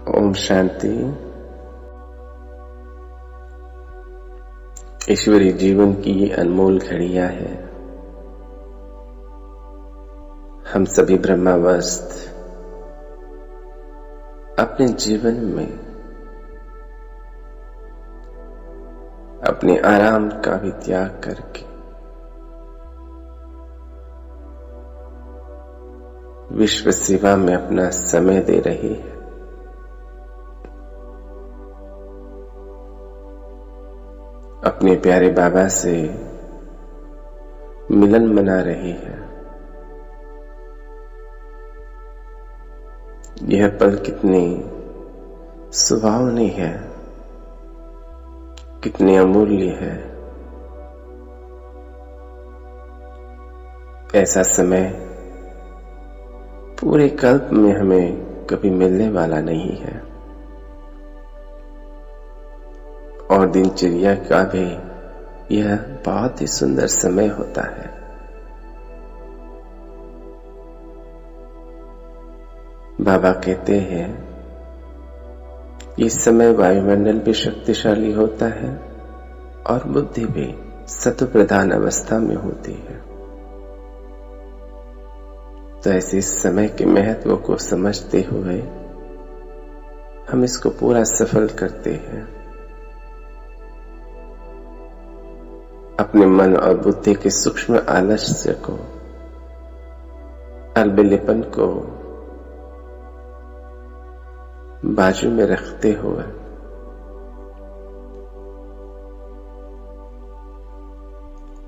ओम शांति। ईश्वरी जीवन की ये अनमोल घड़ियां है। हम सभी ब्रह्मावस्थ अपने जीवन में अपने आराम का भी त्याग करके विश्व सेवा में अपना समय दे रहे हैं। अपने प्यारे बाबा से मिलन मना रही है। यह पल कितनी सुहावनी है, कितनी अमूल्य है। ऐसा समय पूरे कल्प में हमें कभी मिलने वाला नहीं है और दिनचर्या का भी यह बहुत ही सुंदर समय होता है। बाबा कहते हैं इस समय वायुमंडल भी शक्तिशाली होता है और बुद्धि भी सत्व प्रधान अवस्था में होती है। तो ऐसे समय के महत्व को समझते हुए हम इसको पूरा सफल करते हैं। अपने मन और बुद्धि के सूक्ष्म आलस्य को, अलबेलेपन को बाजू में रखते हुए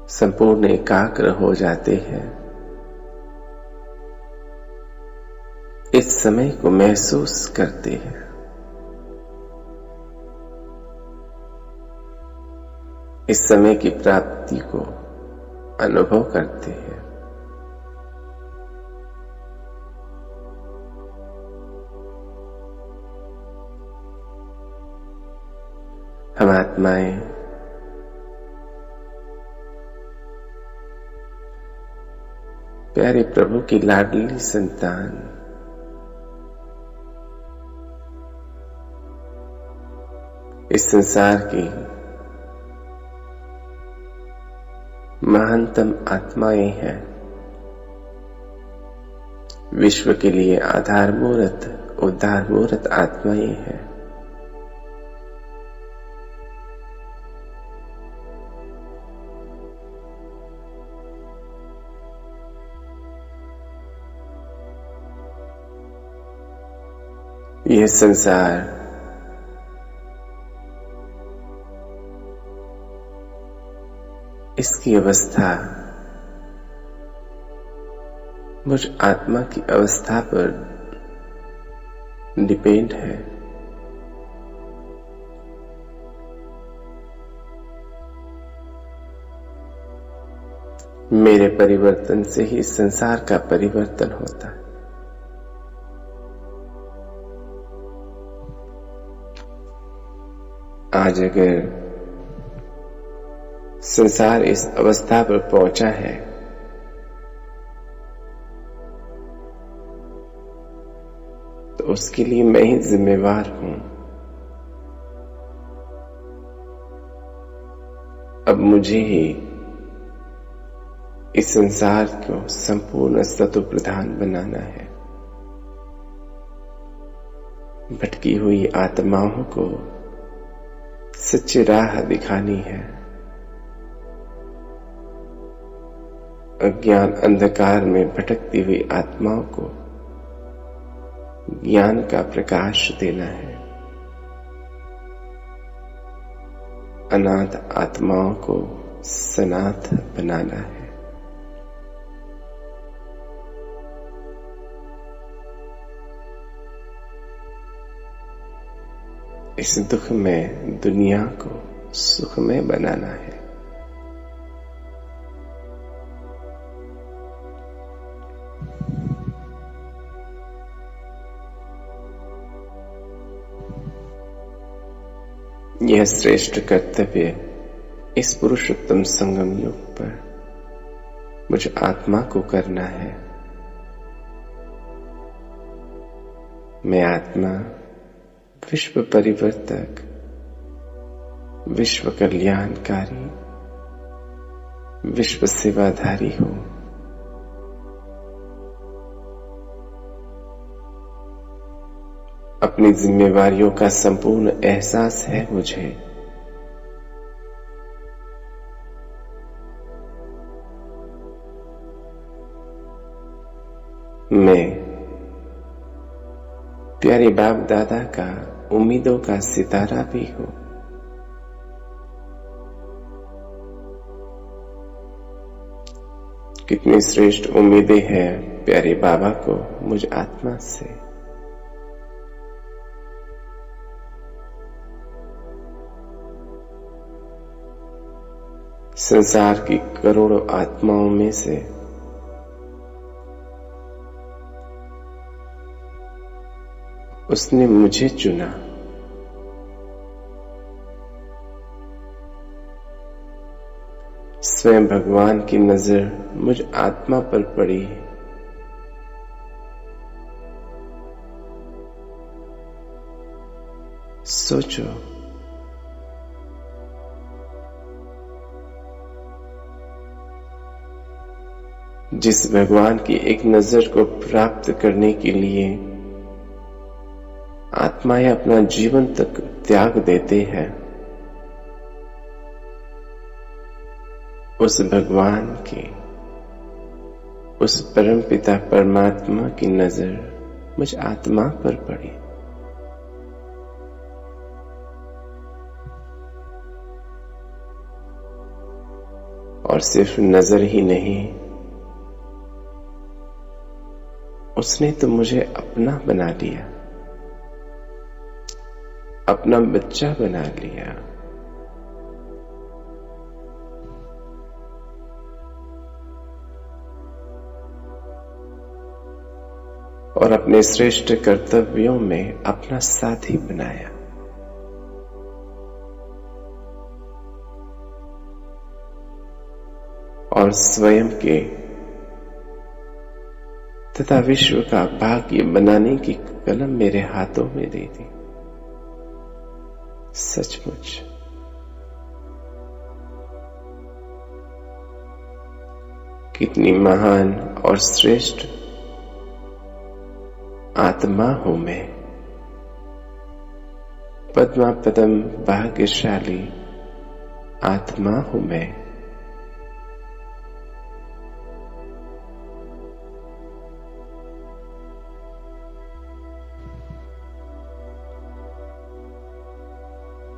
संपूर्ण एकाग्र हो जाते हैं। इस समय को महसूस करते हैं। इस समय की प्राप्ति को अनुभव करते हैं। हम आत्माएं प्यारे प्रभु की लाडली संतान, इस संसार की महानतम आत्माएं हैं। विश्व के लिए आधार मूर्त, उद्धार मूर्त आत्माएं हैं। यह संसार इसकी अवस्था मुझ आत्मा की अवस्था पर डिपेंड है। मेरे परिवर्तन से ही संसार का परिवर्तन होता है। आज अगर संसार इस अवस्था पर पहुंचा है तो उसके लिए मैं ही जिम्मेवार हूं। अब मुझे ही इस संसार को संपूर्ण सत्व प्रधान बनाना है। भटकी हुई आत्माओं को सच्ची राह दिखानी है। अज्ञान अंधकार में भटकती हुई आत्माओं को ज्ञान का प्रकाश देना है। अनाथ आत्माओं को सनाथ बनाना है। इस दुख में दुनिया को सुखमय बनाना है। यह श्रेष्ठ कर्तव्य इस पुरुषोत्तम संगम युग पर मुझ आत्मा को करना है। मैं आत्मा विश्व परिवर्तक, विश्व कल्याणकारी, विश्व सेवाधारी हो। अपनी जिम्मेवारियों का संपूर्ण एहसास है मुझे। मैं प्यारे बाप दादा का उम्मीदों का सितारा भी हूं। कितनी श्रेष्ठ उम्मीदें हैं प्यारे बाबा को मुझ आत्मा से। संसार की करोड़ों आत्माओं में से उसने मुझे चुना। स्वयं भगवान की नजर मुझ आत्मा पर पड़ी। सोचो, जिस भगवान की एक नजर को प्राप्त करने के लिए आत्माएं अपना जीवन तक त्याग देते हैं, उस भगवान की, उस परम पिता परमात्मा की नजर मुझ आत्मा पर पड़ी। और सिर्फ नजर ही नहीं, उसने तो मुझे अपना बना लिया, अपना बच्चा बना लिया। और अपने श्रेष्ठ कर्तव्यों में अपना साथी बनाया। और स्वयं के तथा विश्व का भाग्य बनाने की कलम मेरे हाथों में दे दी। सचमुच कितनी महान और श्रेष्ठ आत्मा हूं मैं। पद्मा पदम भाग्यशाली आत्मा हूं मैं।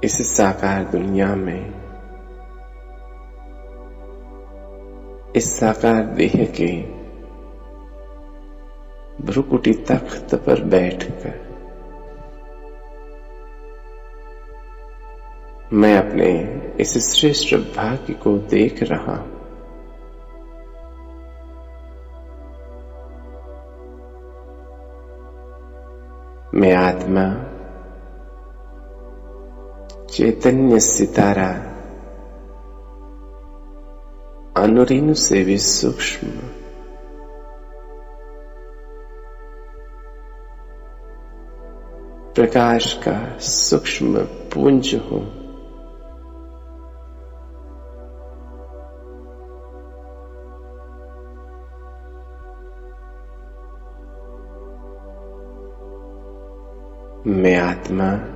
इस साकार दुनिया में, इस साकार देह के भ्रुकुटी तख्त पर बैठकर मैं अपने इस श्रेष्ठ भाग्य को देख रहा हूं। मैं आत्मा चैतन्य सितारा, अनुरेणु से भी सूक्ष्म, प्रकाश का सूक्ष्म पुंज हूं। मैं आत्मा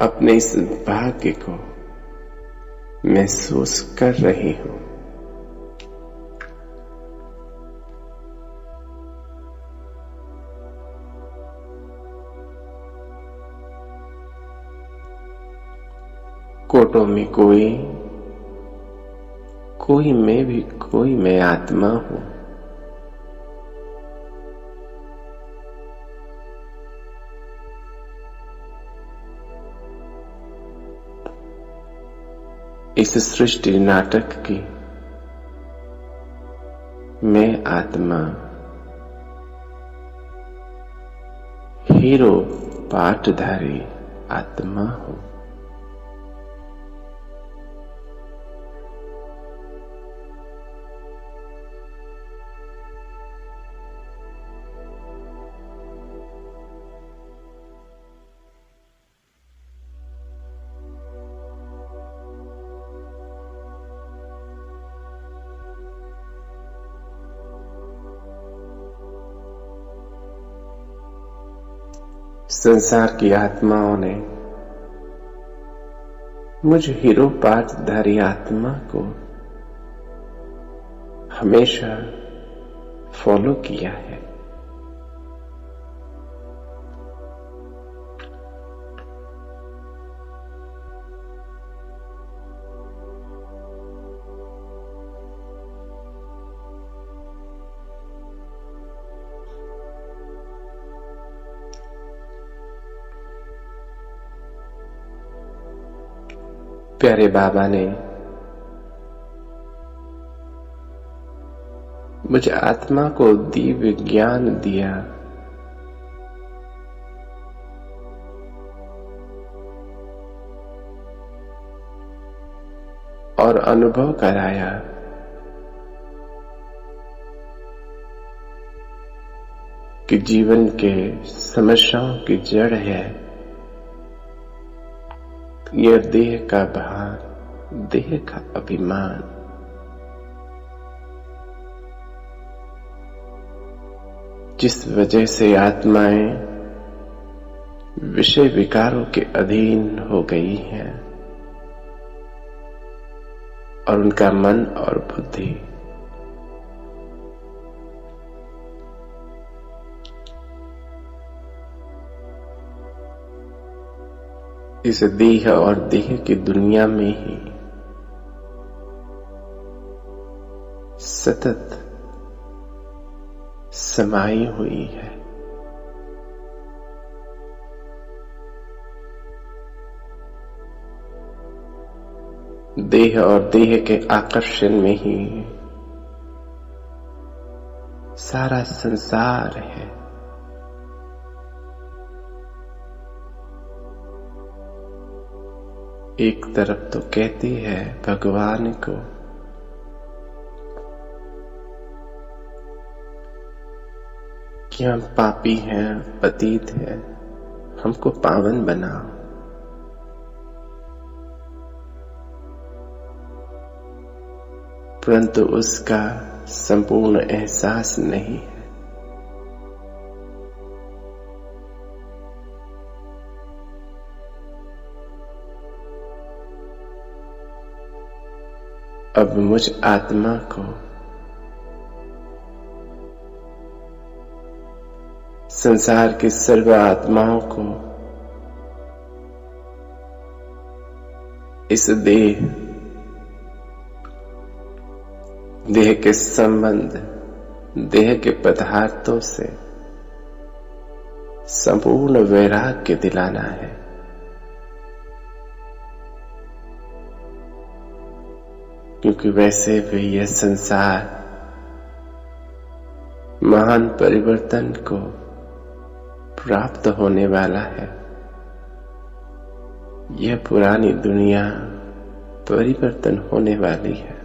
अपने इस भाग्य को महसूस कर रही हूं। कोटों में कोई मैं भी, कोई मैं आत्मा हूं। इस सृष्टि नाटक की मैं आत्मा हीरो पाठधारी आत्मा हूं। संसार की आत्माओं ने मुझ हीरो पाठधारी आत्मा को हमेशा फॉलो किया है। प्यारे बाबा ने मुझे आत्मा को दिव्य ज्ञान दिया और अनुभव कराया कि जीवन के समस्याओं की जड़ है यह देह का भार, देह का अभिमान। जिस वजह से आत्माएं विषय विकारों के अधीन हो गई हैं और उनका मन और बुद्धि इस देह और देह की दुनिया में ही सतत समाई हुई है। देह और देह के आकर्षण में ही सारा संसार है। एक तरफ तो कहती है भगवान को कि हम पापी हैं, पतित हैं, हमको पावन बनाओ। परंतु उसका संपूर्ण एहसास नहीं है। अब मुझ आत्मा को संसार की सर्व आत्माओं को इस देह के संबंध, देह के पदार्थों से संपूर्ण वैराग्य दिलाना है। क्योंकि वैसे भी यह संसार महान परिवर्तन को प्राप्त होने वाला है। यह पुरानी दुनिया परिवर्तन होने वाली है।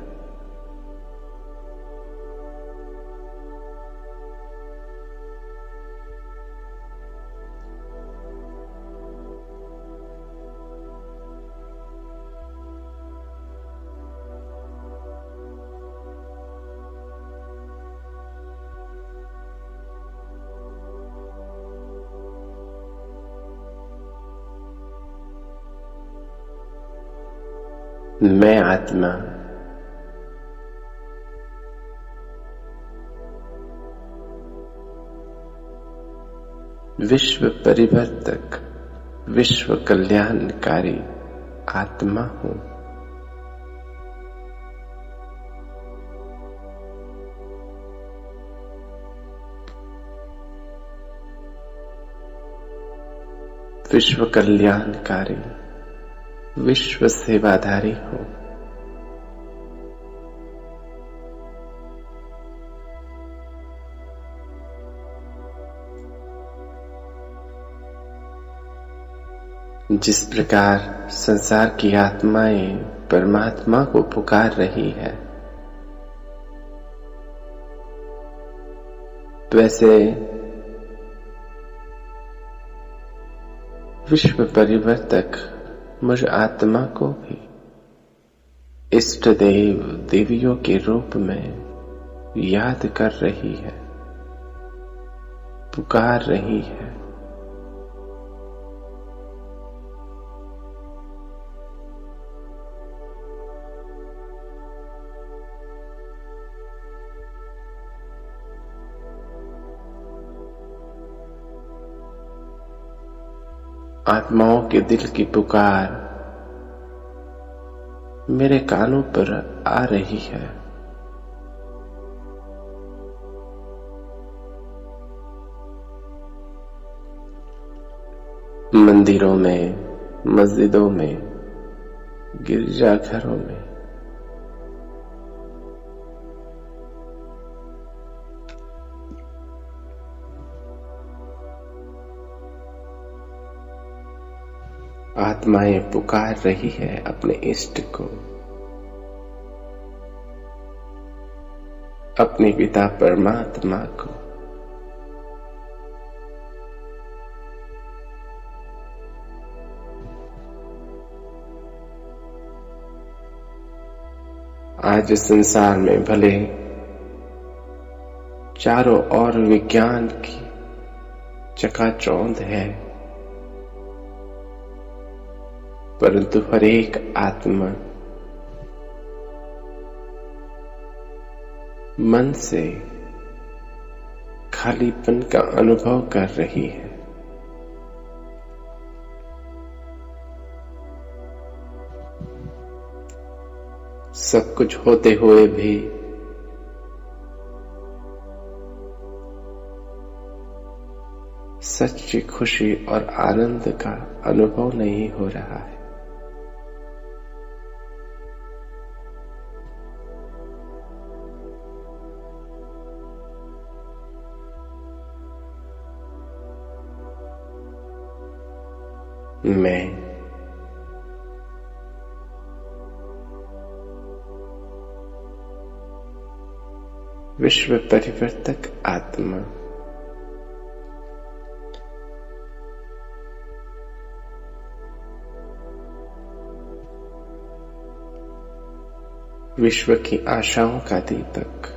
मैं आत्मा विश्व परिवर्तक, विश्व कल्याणकारी आत्मा हूं। विश्व कल्याणकारी, विश्व सेवाधारी हूं। जिस प्रकार संसार की आत्माएं परमात्मा को पुकार रही है, वैसे विश्व परिवर्तक मुझ आत्मा को भी इष्ट देव देवियों के रूप में याद कर रही है, पुकार रही है। आत्माओं के दिल की पुकार मेरे कानों पर आ रही है। मंदिरों में, मस्जिदों में, गिरजाघरों में आत्माएं पुकार रही है अपने इष्ट को, अपने पिता परमात्मा को। आज संसार में भले चारों ओर विज्ञान की चकाचौंध है, परंतु हर एक आत्मा मन से खालीपन का अनुभव कर रही है। सब कुछ होते हुए भी सच्ची खुशी और आनंद का अनुभव नहीं हो रहा है। मैं विश्व परिवर्तक आत्मा विश्व की आशाओं का दीपक,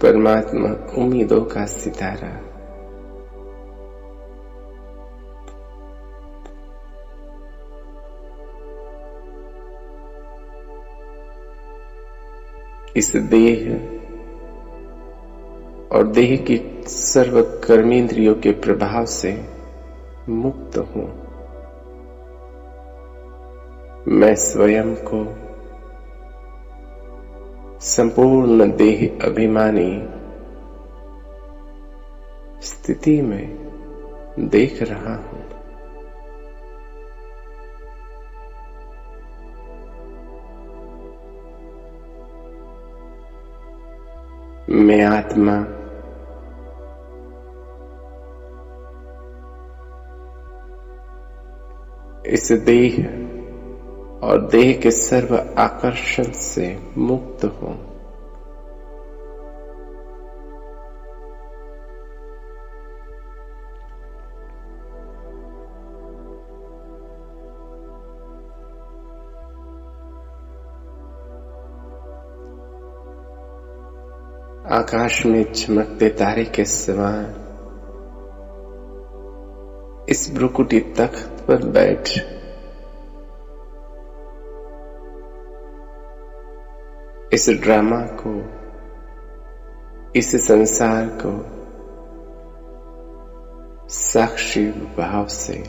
परमात्मा उम्मीदों का सितारा, इस देह और देह की सर्व कर्मेंद्रियों के प्रभाव से मुक्त हूं। मैं स्वयं को संपूर्ण देह अभिमानी स्थिति में देख रहा हूं। मैं आत्मा इस देह और देह के सर्व आकर्षण से मुक्त हूं। आकाश में चमकते तारे के समान इस भ्रुकुटी तख्त पर बैठ इस ड्रामा को, इस संसार को साक्षी भाव से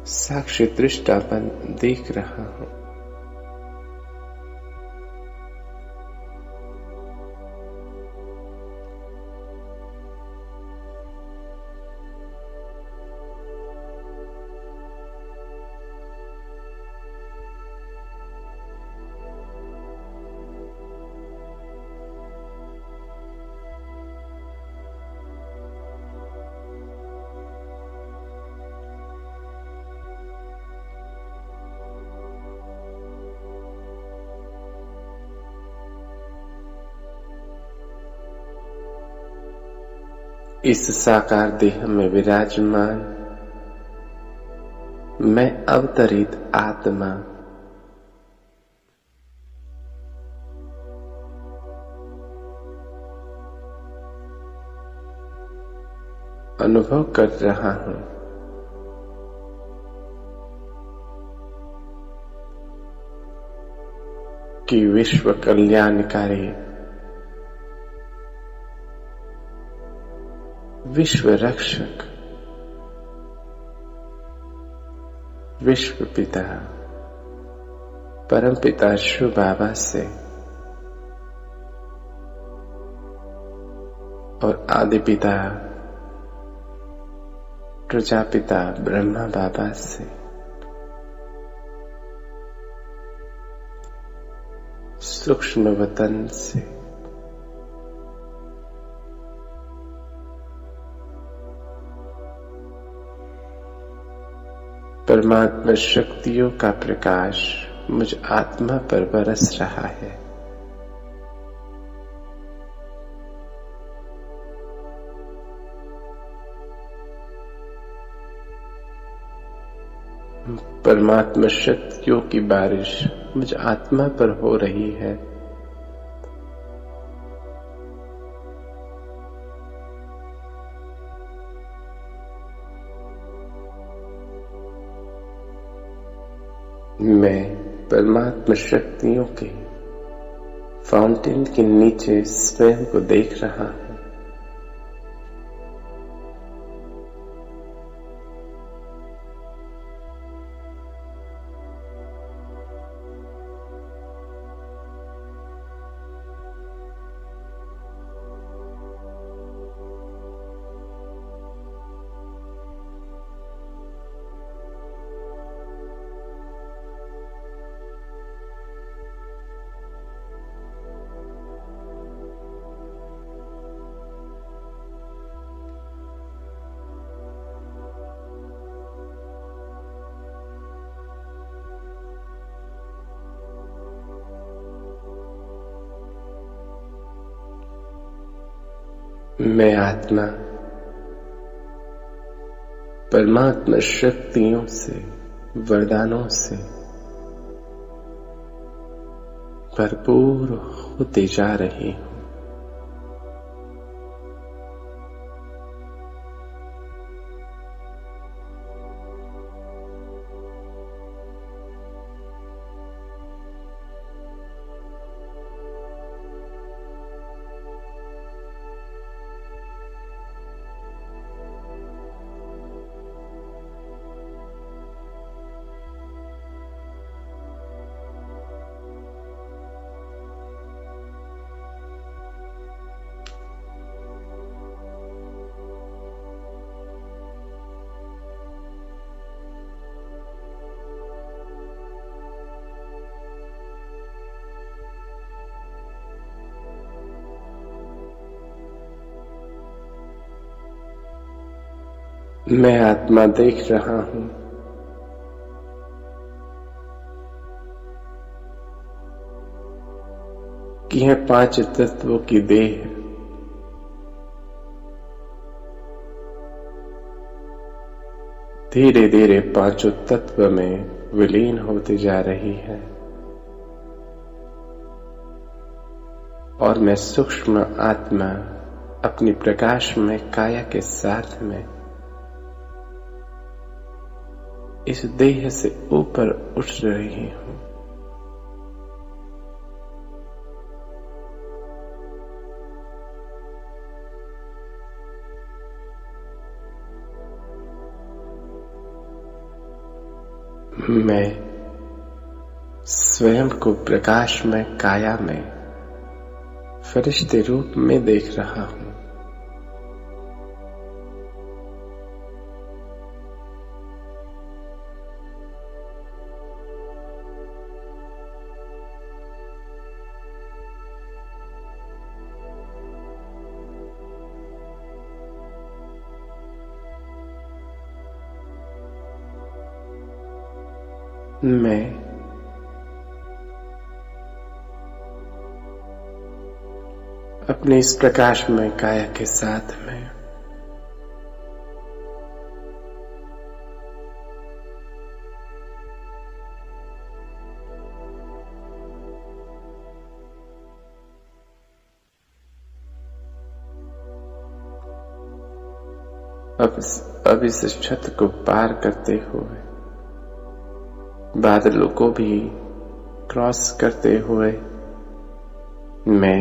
साक्षी दृष्टापन देख रहा हूं। इस साकार देह में विराजमान मैं अवतरित आत्मा अनुभव कर रहा हूं कि विश्व कल्याणकारी विश्व रक्षक, विश्व पिता परम पिता शिव बाबा से और आदि पिता प्रजापिता ब्रह्मा बाबा से सूक्ष्म वतन से परमात्मा शक्तियों का प्रकाश मुझ आत्मा पर बरस रहा है। परमात्मा शक्तियों की बारिश मुझ आत्मा पर हो रही है। मैं परमात्मा शक्तियों के फाउंटेन के नीचे स्वयं को देख रहा हूं। मैं आत्मा परमात्मा शक्तियों से, वरदानों से भरपूर होते जा रही हूं। मैं आत्मा देख रहा हूं कि यह पांच तत्वों की देह धीरे धीरे पांचों तत्व में विलीन होती जा रही है और मैं सूक्ष्म आत्मा अपनी प्रकाश में काया के साथ में इस देह से ऊपर उठ रही हूं। मैं स्वयं को प्रकाश में काया में फरिश्ते रूप में देख रहा हूं। मैं अपने इस प्रकाश में काया के साथ में अब इस छत को पार करते हुए बादलों को भी क्रॉस करते हुए मैं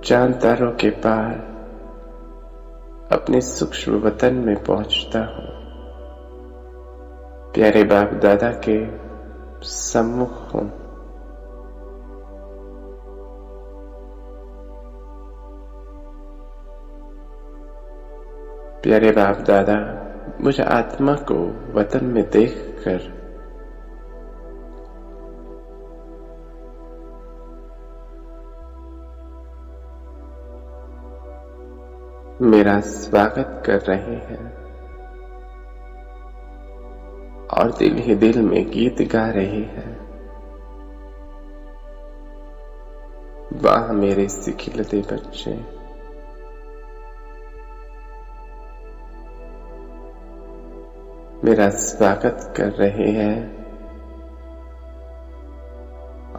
चांद तारों के पार अपने सूक्ष्म वतन में पहुंचता हूं। प्यारे बाप दादा के सम्मुख हूं। प्यारे बाप दादा मुझ आत्मा को वतन में देखकर मेरा स्वागत कर रहे हैं और दिल ही दिल में गीत गा रहे हैं। वाह मेरे सिखिलते बच्चे, मेरा स्वागत कर रहे हैं।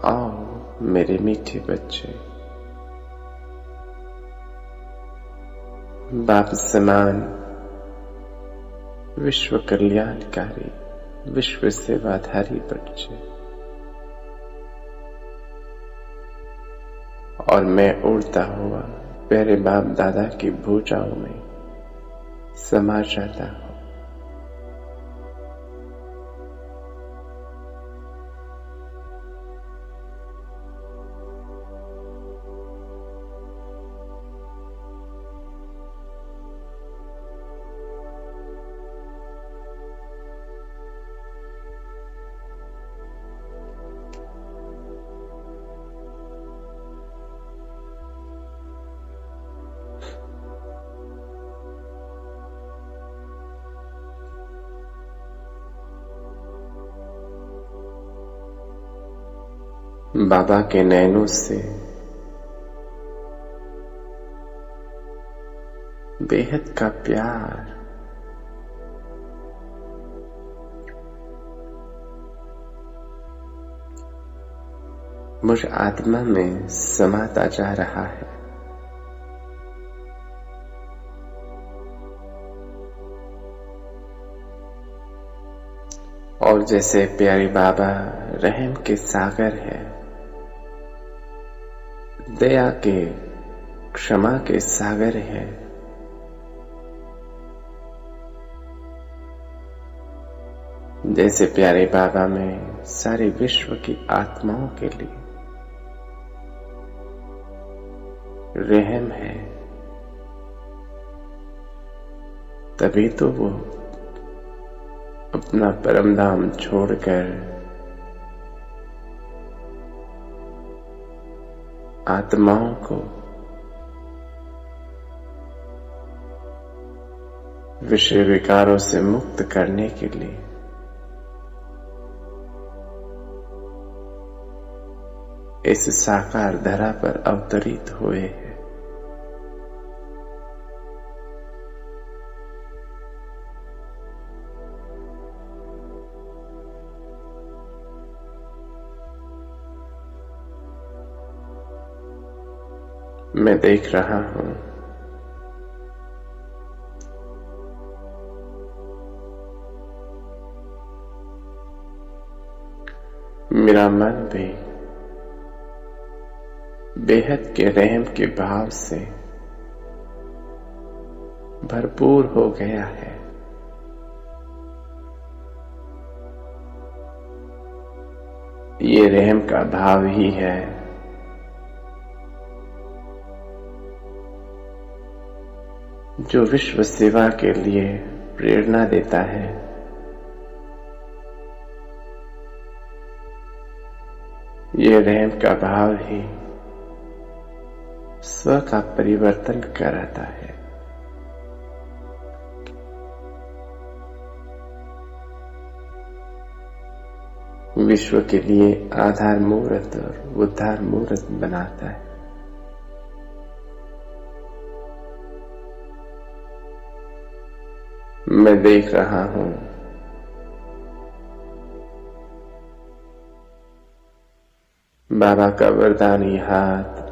आओ मेरे मीठे बच्चे, बाप समान विश्व कल्याणकारी, विश्व सेवाधारी बच्चे, और मैं उड़ता हुआ प्यारे बाप दादा की भुजाओं में समा जाता हूं। बाबा के नैनों से बेहद का प्यार मुझ आत्मा में समाता जा रहा है। और जैसे प्यारे बाबा रहम के सागर है, दया के, क्षमा के सागर है, जैसे प्यारे बाबा में सारे विश्व की आत्माओं के लिए रहम है, तभी तो वो अपना परम धाम छोड़कर आत्माओं को विषय विकारों से मुक्त करने के लिए इस साकार धरा पर अवतरित हुए हैं। मैं देख रहा हूं मेरा मन भी बेहद के रहम के भाव से भरपूर हो गया है। ये रहम का भाव ही है जो विश्व सेवा के लिए प्रेरणा देता है। ये रहम का भाव ही स्व का परिवर्तन कराता है। विश्व के लिए आधार मूर्त और उद्धार मूर्त बनाता है। मैं देख रहा हूं बाबा का वरदानी हाथ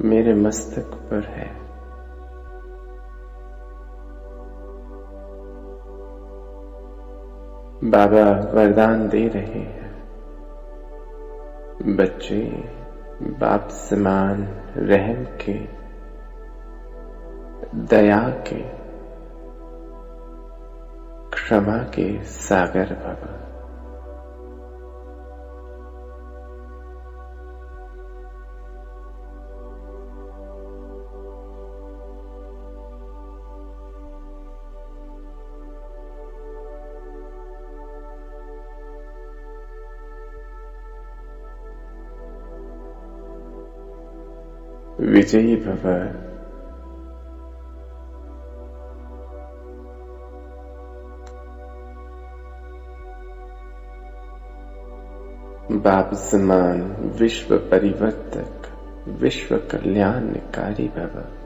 मेरे मस्तक पर है। बाबा वरदान दे रहे हैं, बच्चे बाप समान रहम के, दया के, क्षमा के सागर भव। विजयी भव। बाप समान विश्व परिवर्तक, विश्व कल्याणकारी भव।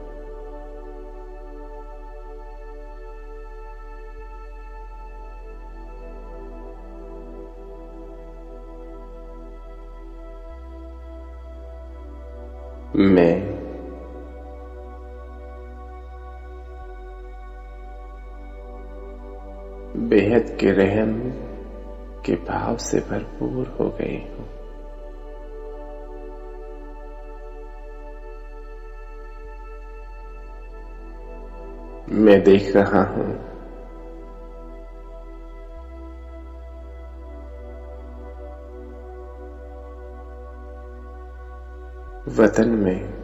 मैं बेहद के रहम के भाव से भरपूर हो गई हूं। मैं देख रहा हूं वतन में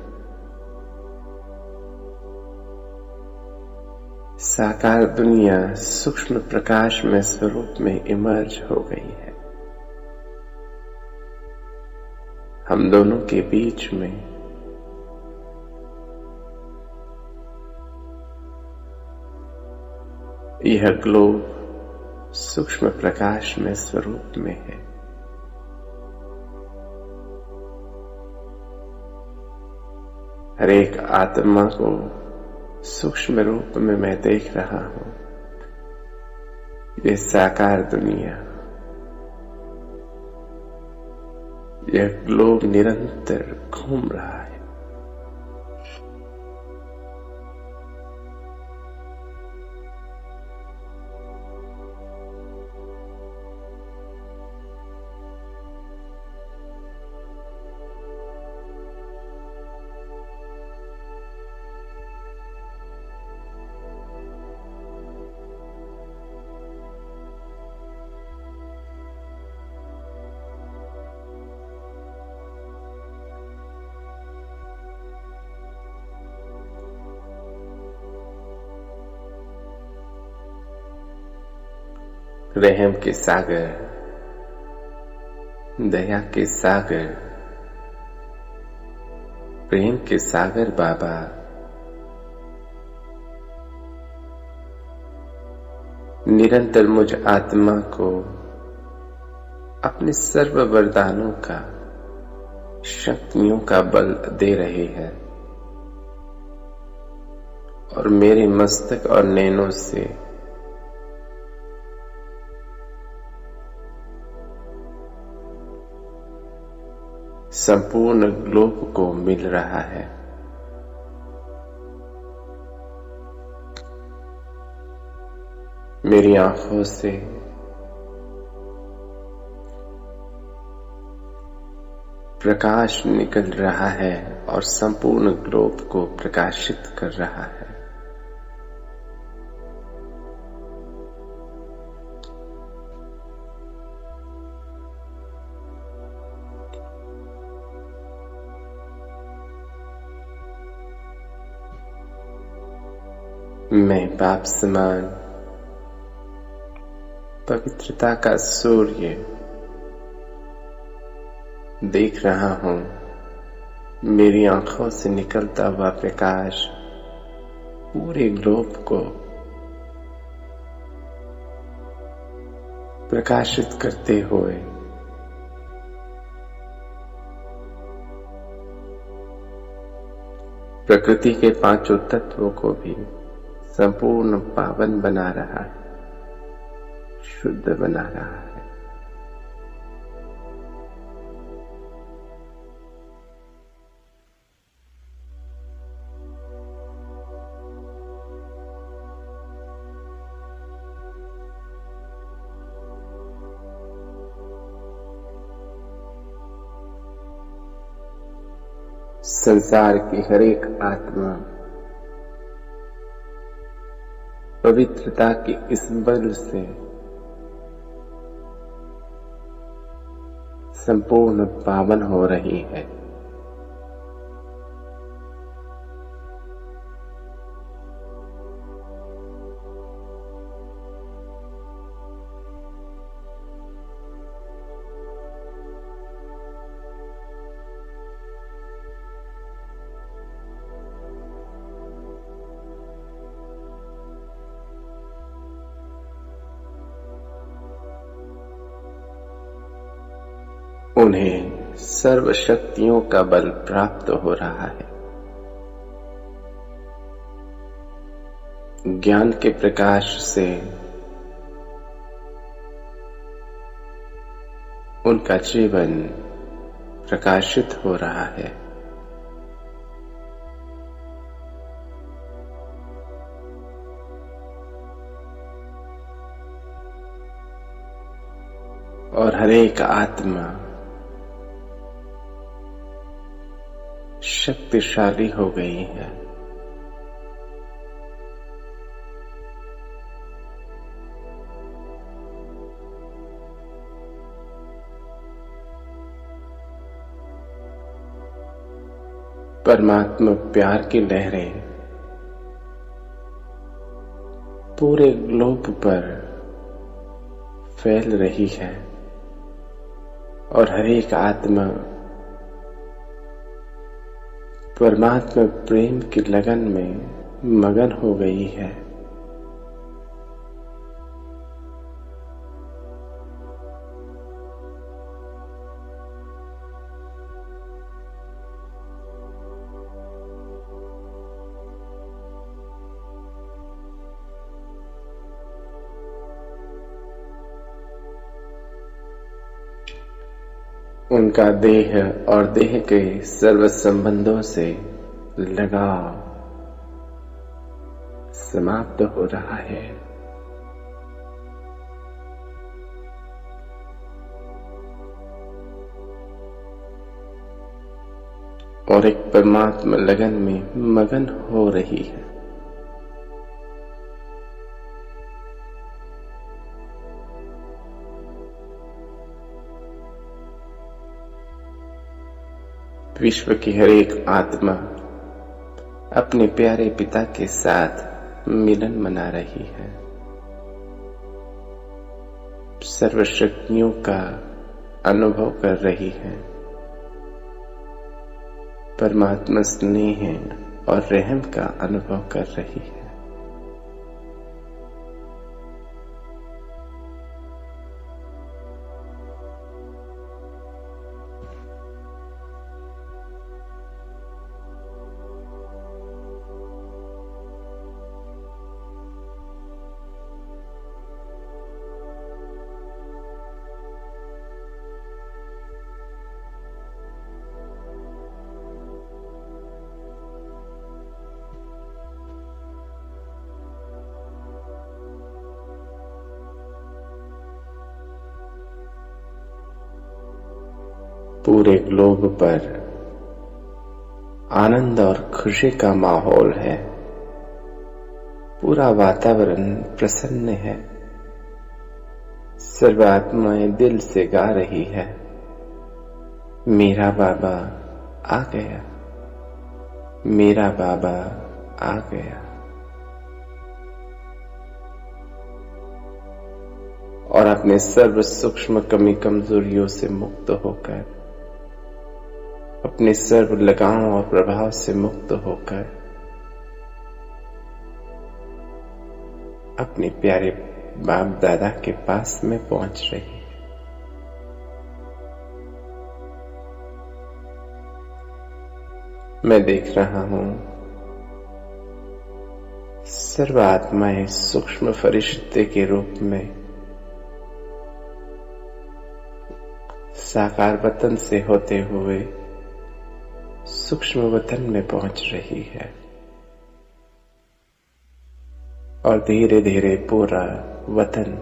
साकार दुनिया सूक्ष्म प्रकाश में स्वरूप में इमर्ज हो गई है। हम दोनों के बीच में यह ग्लोब सूक्ष्म प्रकाश में स्वरूप में है। हर एक आत्मा को सूक्ष्म रूप में मैं देख रहा हूं। ये साकार दुनिया, यह ग्लोब निरंतर घूम रहा है। रहम के सागर, दया के सागर, प्रेम के सागर बाबा, निरंतर मुझ आत्मा को अपने सर्व वरदानों का, शक्तियों का बल दे रहे हैं और मेरे मस्तक और नैनों से संपूर्ण ग्लोब को मिल रहा है। मेरी आंखों से प्रकाश निकल रहा है और संपूर्ण ग्लोब को प्रकाशित कर रहा है। मैं बाप समान पवित्रता का सूर्य देख रहा हूं। मेरी आंखों से निकलता हुआ प्रकाश पूरे ग्लोब को प्रकाशित करते हुए प्रकृति के पांचों तत्वों को भी संपूर्ण पावन बना रहा है, शुद्ध बना रहा है। संसार की हर एक आत्मा पवित्रता के इस बल से संपूर्ण पावन हो रही है। उन्हें सर्व शक्तियों का बल प्राप्त हो रहा है। ज्ञान के प्रकाश से उनका जीवन प्रकाशित हो रहा है। और हर एक आत्मा शक्तिशाली हो गई है। परमात्मा प्यार की लहरें पूरे ग्लोब पर फैल रही है और हर एक आत्मा परमात्मा प्रेम की लगन में मगन हो गई है। उनका देह और देह के सर्व संबंधों से लगाव समाप्त हो रहा है। और एक परमात्मा लगन में मगन हो रही है। विश्व की हर एक आत्मा अपने प्यारे पिता के साथ मिलन मना रही है। सर्वशक्तियों का अनुभव कर रही है। परमात्मा स्नेह और रहम का अनुभव कर रही है। पूरे ग्लोब पर आनंद और खुशी का माहौल है। पूरा वातावरण प्रसन्न है। सर्व आत्माएं दिल से गा रही है, मेरा बाबा आ गया, मेरा बाबा आ गया। और अपने सर्व सूक्ष्म कमी कमजोरियों से मुक्त होकर, अपने सर्व लगाव और प्रभाव से मुक्त होकर अपने प्यारे बाप दादा के पास में पहुंच रही है। मैं देख रहा हूं सर्व आत्माएं सूक्ष्म फरिश्ते के रूप में साकार वतन से होते हुए सूक्ष्म वतन में पहुंच रही है। और धीरे धीरे पूरा वतन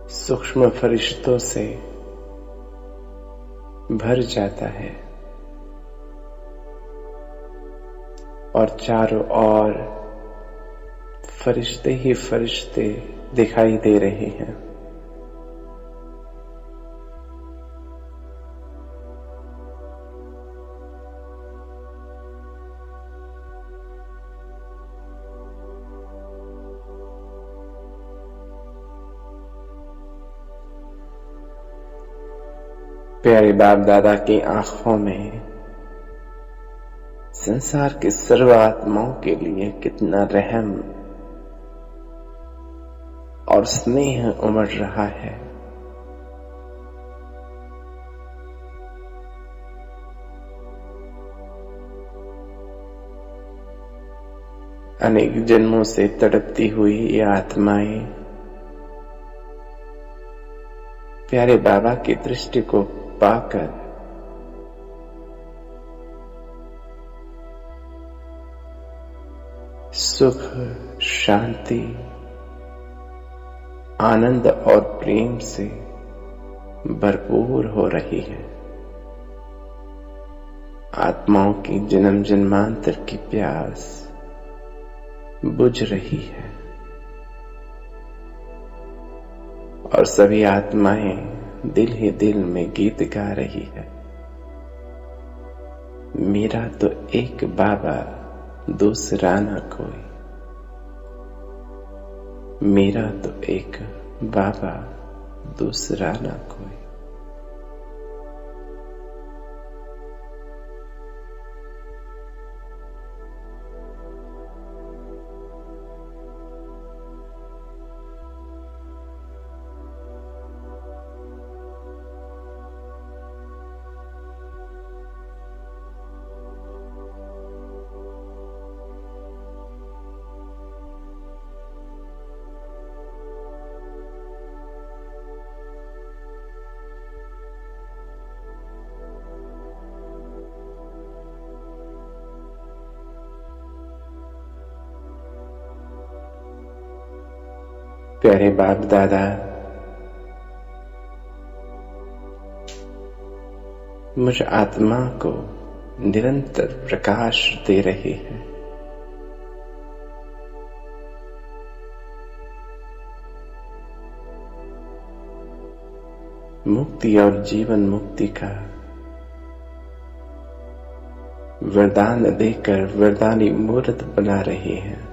सूक्ष्म फरिश्तों से भर जाता है और चारों ओर फरिश्ते ही फरिश्ते दिखाई दे रहे हैं। प्यारे बाप दादा की आंखों में संसार के सर्व आत्माओं के लिए कितना रहम और स्नेह उमड़ रहा है। अनेक जन्मों से तड़पती हुई ये आत्माएं प्यारे बाबा की दृष्टि को पाकर सुख, शांति, आनंद और प्रेम से भरपूर हो रही है। आत्माओं की जन्म जन्मांतर की प्यास बुझ रही है और सभी आत्माएं दिल ही दिल में गीत गा रही है। मेरा तो एक बाबा दूसरा न कोई, मेरा तो एक बाबा दूसरा न कोई। प्यारे बाप दादा, मुझ आत्मा को निरंतर प्रकाश दे रहे हैं। मुक्ति और जीवन मुक्ति का वरदान देकर वरदानी मूर्त बना रहे हैं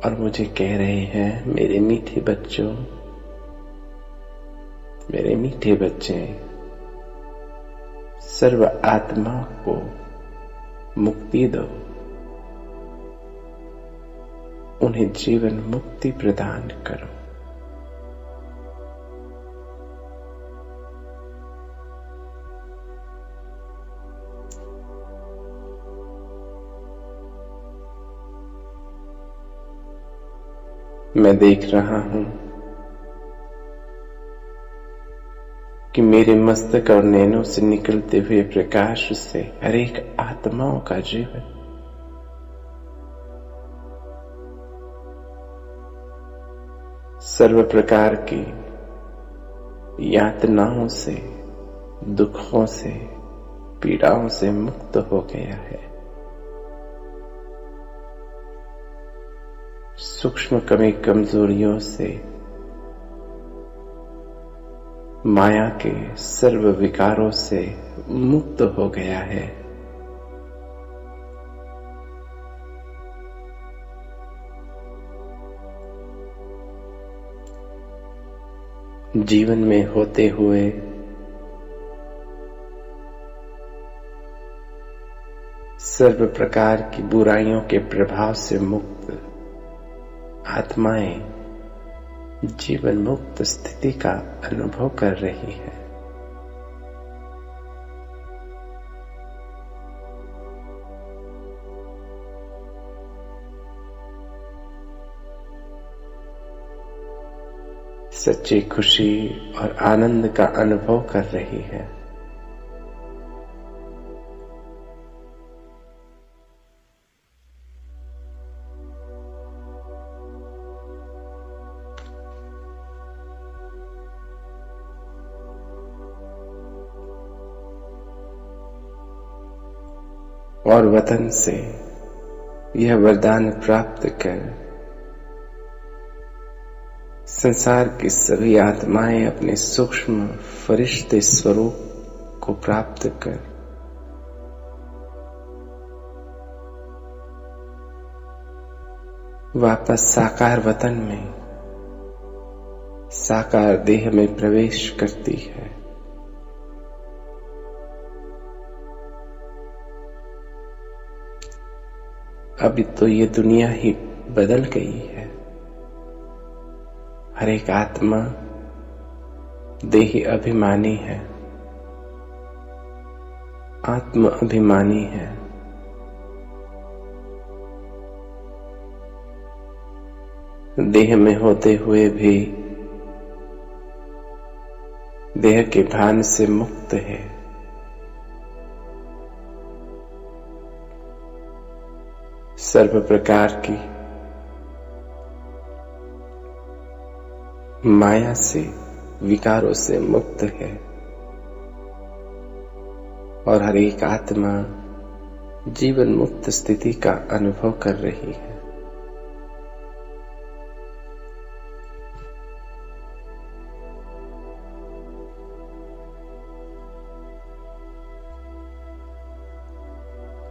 और मुझे कह रहे हैं, मेरे मीठे बच्चों, मेरे मीठे बच्चे, सर्व आत्मा को मुक्ति दो, उन्हें जीवन मुक्ति प्रदान करो। मैं देख रहा हूं कि मेरे मस्तक और नैनों से निकलते हुए प्रकाश से हर एक आत्माओं का जीवन सर्व प्रकार की यातनाओं से, दुखों से, पीड़ाओं से मुक्त हो गया है। सूक्ष्म कमी कमजोरियों से, माया के सर्व विकारों से मुक्त हो गया है। जीवन में होते हुए सर्व प्रकार की बुराइयों के प्रभाव से मुक्त आत्माएं जीवन मुक्त स्थिति का अनुभव कर रही है। सच्ची खुशी और आनंद का अनुभव कर रही है। और वतन से यह वरदान प्राप्त कर संसार की सभी आत्माएं अपने सूक्ष्म फरिश्ते स्वरूप को प्राप्त कर वापस साकार वतन में साकार देह में प्रवेश करती है। अभी तो ये दुनिया ही बदल गई है। हर एक आत्मा देही अभिमानी है, आत्म अभिमानी है। देह में होते हुए भी देह के भान से मुक्त है। सर्व प्रकार की माया से विकारों से मुक्त है और हर एक आत्मा जीवन मुक्त स्थिति का अनुभव कर रही है।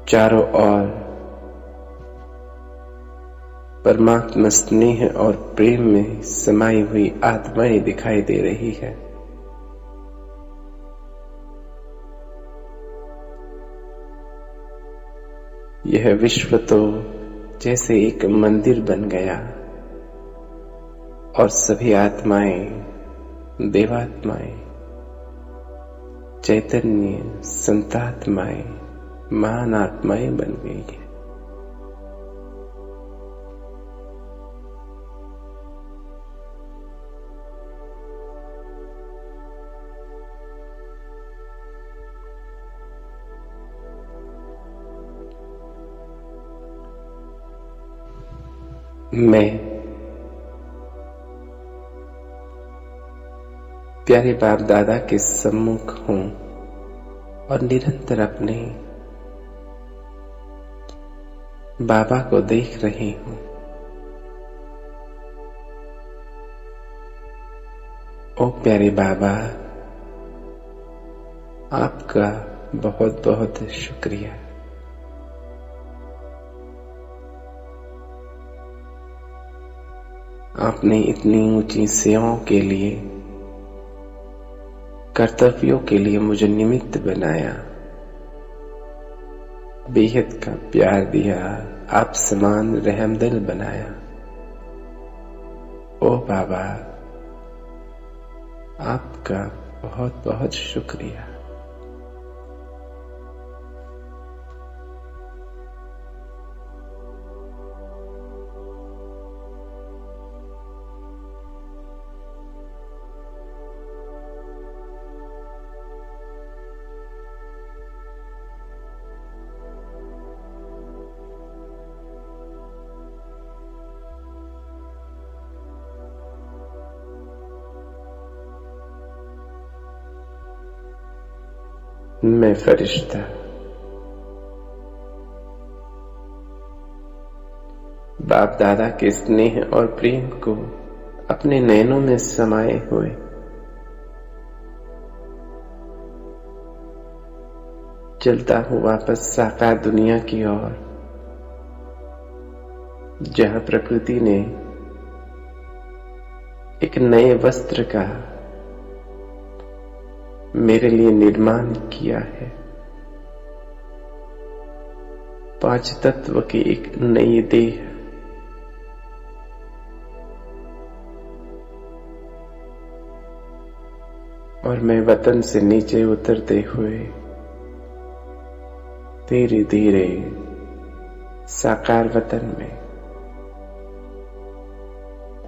चारों ओर परमात्मा स्नेह और प्रेम में समाई हुई आत्माएं दिखाई दे रही है। यह विश्व तो जैसे एक मंदिर बन गया और सभी आत्माएं देवात्माएं, चैतन्य संतात्माएं, महान आत्माएं बन गई है। मैं प्यारे बाप दादा के सम्मुख हूं और निरंतर अपने बाबा को देख रही हूं। ओ प्यारे बाबा, आपका बहुत बहुत शुक्रिया। आपने इतनी ऊंची सेवाओं के लिए, कर्तव्यों के लिए मुझे निमित्त बनाया, बेहद का प्यार दिया, आप समान रहमदिल बनाया। ओ बाबा, आपका बहुत बहुत शुक्रिया। मैं फरिश्ता बाप दादा के स्नेह और प्रेम को अपने नैनों में समाये हुए चलता हूं वापस साकार दुनिया की ओर, जहां प्रकृति ने एक नए वस्त्र का मेरे लिए निर्माण किया है। 5 तत्व की एक नई देह, और मैं वतन से नीचे उतरते हुए धीरे धीरे साकार वतन में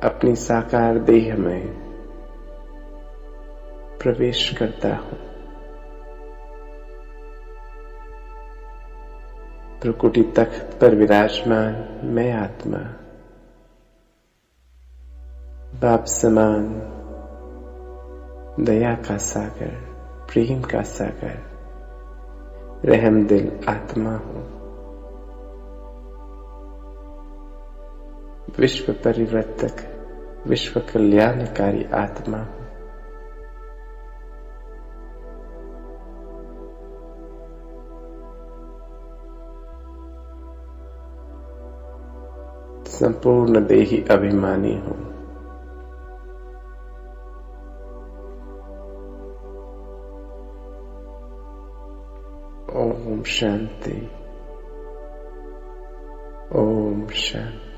अपनी साकार देह में प्रवेश करता हूं। प्रकृति तख्त पर विराजमान मैं आत्मा बाप समान दया का सागर, प्रेम का सागर, रहमदिल आत्मा हूं। विश्व परिवर्तक, विश्व कल्याणकारी आत्मा हूं। संपूर्ण देही अभिमानी हूं। ओम शांति, ओम शांति।